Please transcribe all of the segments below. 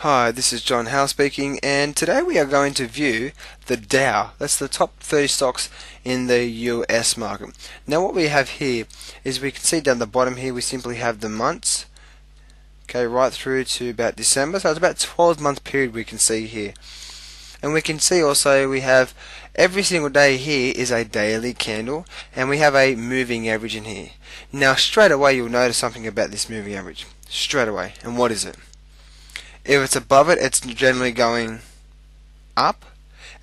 Hi, this is John Howe speaking, and today we are going to view the Dow. That's the top 30 stocks in the US market. Now what we have here is we can see down the bottom here we simply have the months, okay, right through to about December. So it's about 12-month period we can see here. And we can see also we have every single day here is a daily candle, and we have a moving average in here. Now straight away you'll notice something about this moving average. Straight away. And what is it? If it's above it, it's generally going up,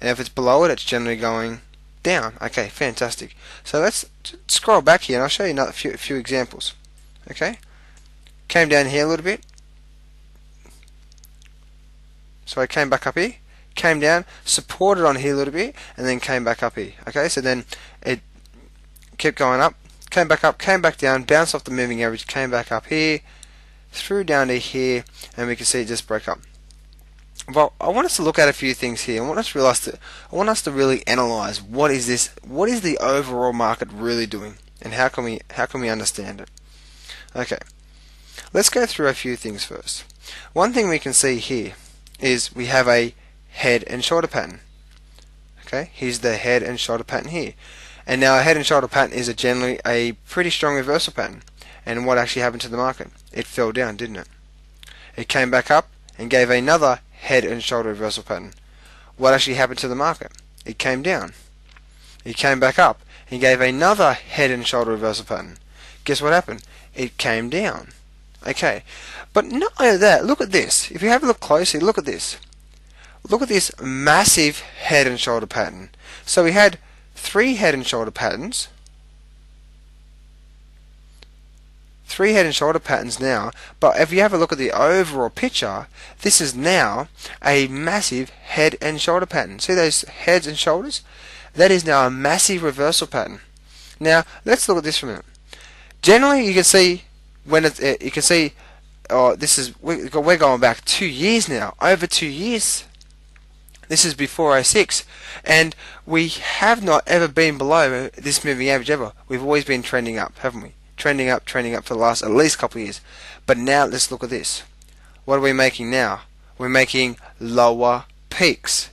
and if it's below it, it's generally going down. Okay, fantastic. So let's scroll back here, and I'll show you a few examples. Okay, came down here a little bit. So I came back up here, came down, supported on here a little bit, and then came back up here. Okay, so then it kept going up, came back up, came back down, bounced off the moving average, came back up here, through down to here, and we can see it just broke up. Well, I want us to look at a few things here. I want us to really analyze what is this, what is the overall market really doing, and how can we understand it. Okay, let's go through a few things first. One thing we can see here is we have a head and shoulder pattern. Okay, here's the head and shoulder pattern here, and now a head and shoulder pattern is generally a pretty strong reversal pattern. And what actually happened to the market? It fell down, didn't it? It came back up and gave another head and shoulder reversal pattern. What actually happened to the market? It came down. It came back up and gave another head and shoulder reversal pattern. Guess what happened? It came down. Okay, but not only that, look at this. If you have a look closely, look at this. Look at this massive head and shoulder pattern. So we had 3 head and shoulder patterns. 3 head and shoulder patterns now, but if you have a look at the overall picture, this is now a massive head and shoulder pattern. See those heads and shoulders? That is now a massive reversal pattern. Now let's look at this for a minute. Generally, you can see when you can see, this is we're going back 2 years now, over 2 years. This is before 06, and we have not ever been below this moving average ever. We've always been trending up, haven't we? Trending up for the last at least couple of years. But now let's look at this. What are we making now? We're making lower peaks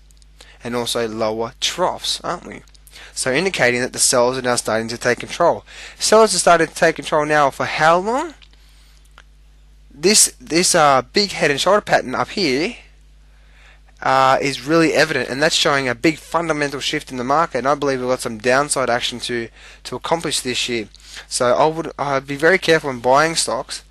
and also lower troughs, aren't we? So indicating that the sellers are now starting to take control. Sellers are starting to take control now for how long? This big head and shoulder pattern up here is really evident, and that's showing a big fundamental shift in the market, and I believe we've got some downside action to accomplish this year. So I'd be very careful in buying stocks,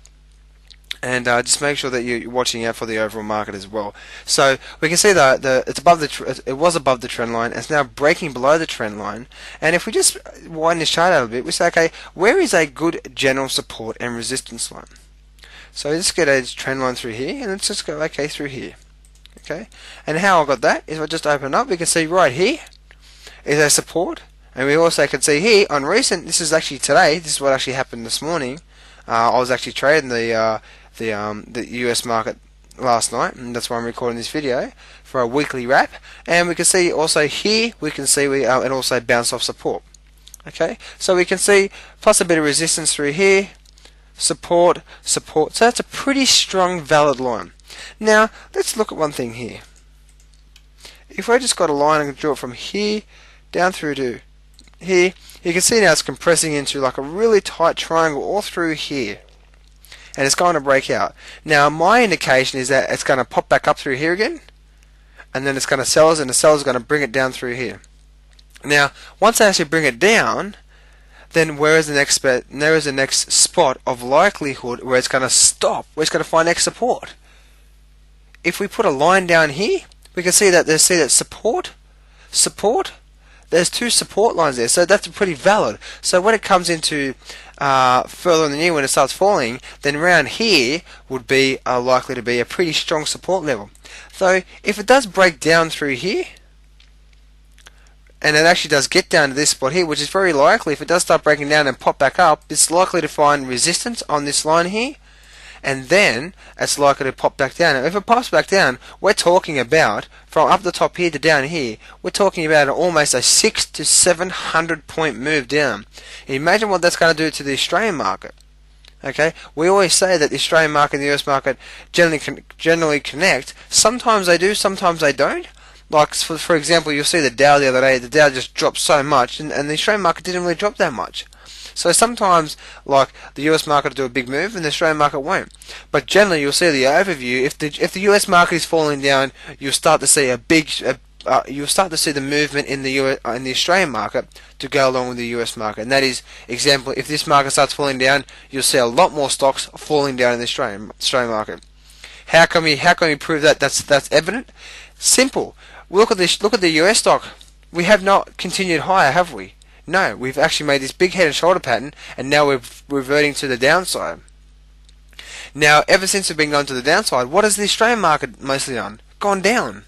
and just make sure that you're watching out for the overall market as well. So we can see that it was above the trend line. It's now breaking below the trend line, and if we just widen this chart out a bit, we say, okay, where is a good general support and resistance line? So let's get a trend line through here, and let's just go okay through here. Okay, and how I got that is I just open up. We can see right here is a support, and we also can see here on recent. This is actually today. This is what actually happened this morning. I was actually trading the US market last night, and that's why I'm recording this video for a weekly wrap. And we can see also here we can see it also bounced off support. Okay, so we can see plus a bit of resistance through here, support. So that's a pretty strong valid line. Now let's look at one thing here. If I just got a line and draw it from here down through to here, you can see now it's compressing into like a really tight triangle all through here, and it's going to break out. Now my indication is that it's going to pop back up through here again, and then it's going to sellers, and the sellers are going to bring it down through here. Now once they actually bring it down, then where is the next spot? There is the next spot of likelihood where it's going to stop, where it's going to find next support. If we put a line down here, we can see that support. There's 2 support lines there, so that's pretty valid. So when it comes into further in the year when it starts falling, then around here would be likely to be a pretty strong support level. So if it does break down through here, and it actually does get down to this spot here, which is very likely, if it does start breaking down and pop back up, it's likely to find resistance on this line here, and then it's likely to pop back down. Now, if it pops back down, we're talking about from up the top here to down here, we're talking about almost a 600 to 700 point move down. Imagine what that's going to do to the Australian market. Okay, we always say that the Australian market and the US market generally connect. Sometimes they do, sometimes they don't. Like for example, you'll see the Dow the other day. The Dow just dropped so much, and the Australian market didn't really drop that much. So sometimes, like, the US market will do a big move, and the Australian market won't. But generally, you'll see the overview. If the US market is falling down, you'll start to see you'll start to see the movement in the Australian market to go along with the US market. And that is, example, if this market starts falling down, you'll see a lot more stocks falling down in the Australian market. How can we prove that that's evident? Simple. Look at the US stock. We have not continued higher, have we? No, we've actually made this big head and shoulder pattern, and now we're reverting to the downside. Now, ever since we've been going to the downside, what has the Australian market mostly done? Gone down.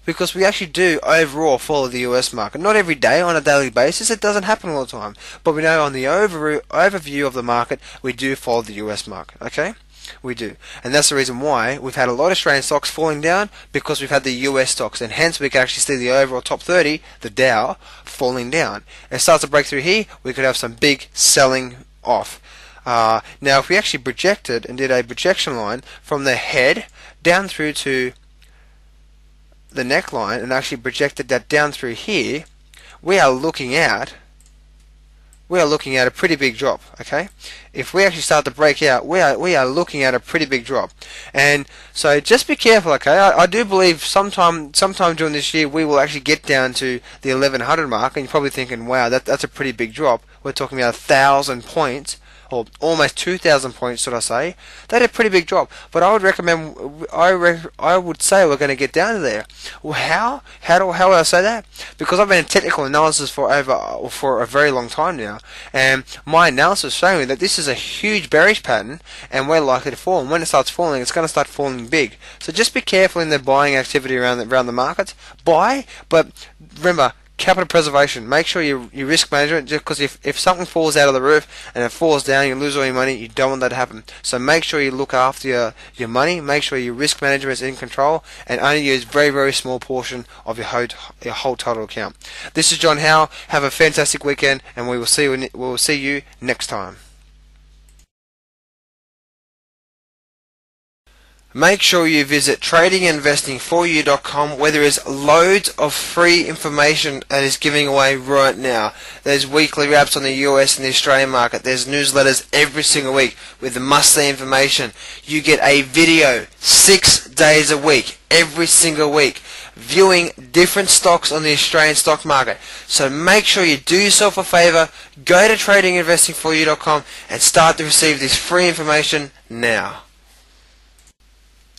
Because we actually do overall follow the US market. Not every day, on a daily basis. It doesn't happen all the time. But we know on the overview of the market, we do follow the US market. Okay? We do. And that's the reason why we've had a lot of Australian stocks falling down, because we've had the US stocks. And hence we can actually see the overall top 30, the Dow, falling down. It starts to break through here, we could have some big selling off. Now if we actually projected and did a projection line from the head down through to the neckline and actually projected that down through here, we are looking at a pretty big drop. Okay, if we actually start to break out, we are looking at a pretty big drop. And so just be careful. Okay, I do believe sometime during this year we will actually get down to the 1100 mark, and you're probably thinking, wow, that's a pretty big drop. We're talking about 1,000 points, or almost 2,000 points, should I say. That's a pretty big drop. But I would recommend, I would say we're going to get down to there. Well, how would I say that? Because I've been in technical analysis for a very long time now, and my analysis is showing me that this is a huge bearish pattern, and we're likely to fall. And when it starts falling, it's going to start falling big. So just be careful in the buying activity around the markets. Buy, but remember, capital preservation. Make sure you risk management, just because if something falls out of the roof and it falls down, you lose all your money. You don't want that to happen. So make sure you look after your money. Make sure your risk management is in control, and only use very small portion of your whole total account. This is John Howe. Have a fantastic weekend, and we will see you next time. Make sure you visit tradinginvestingforyou.com, where there is loads of free information that is giving away right now. There's weekly wraps on the US and the Australian market. There's newsletters every single week with the must-see information. You get a video 6 days a week, every single week, viewing different stocks on the Australian stock market. So make sure you do yourself a favor, go to tradinginvestingforyou.com and start to receive this free information now.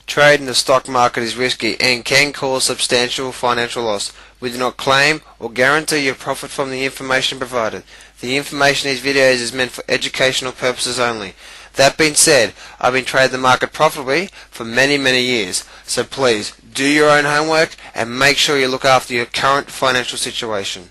Trade in the stock market is risky and can cause substantial financial loss. We do not claim or guarantee your profit from the information provided. The information in these videos is meant for educational purposes only. That being said, I've been trading the market profitably for many years. So please, do your own homework and make sure you look after your current financial situation.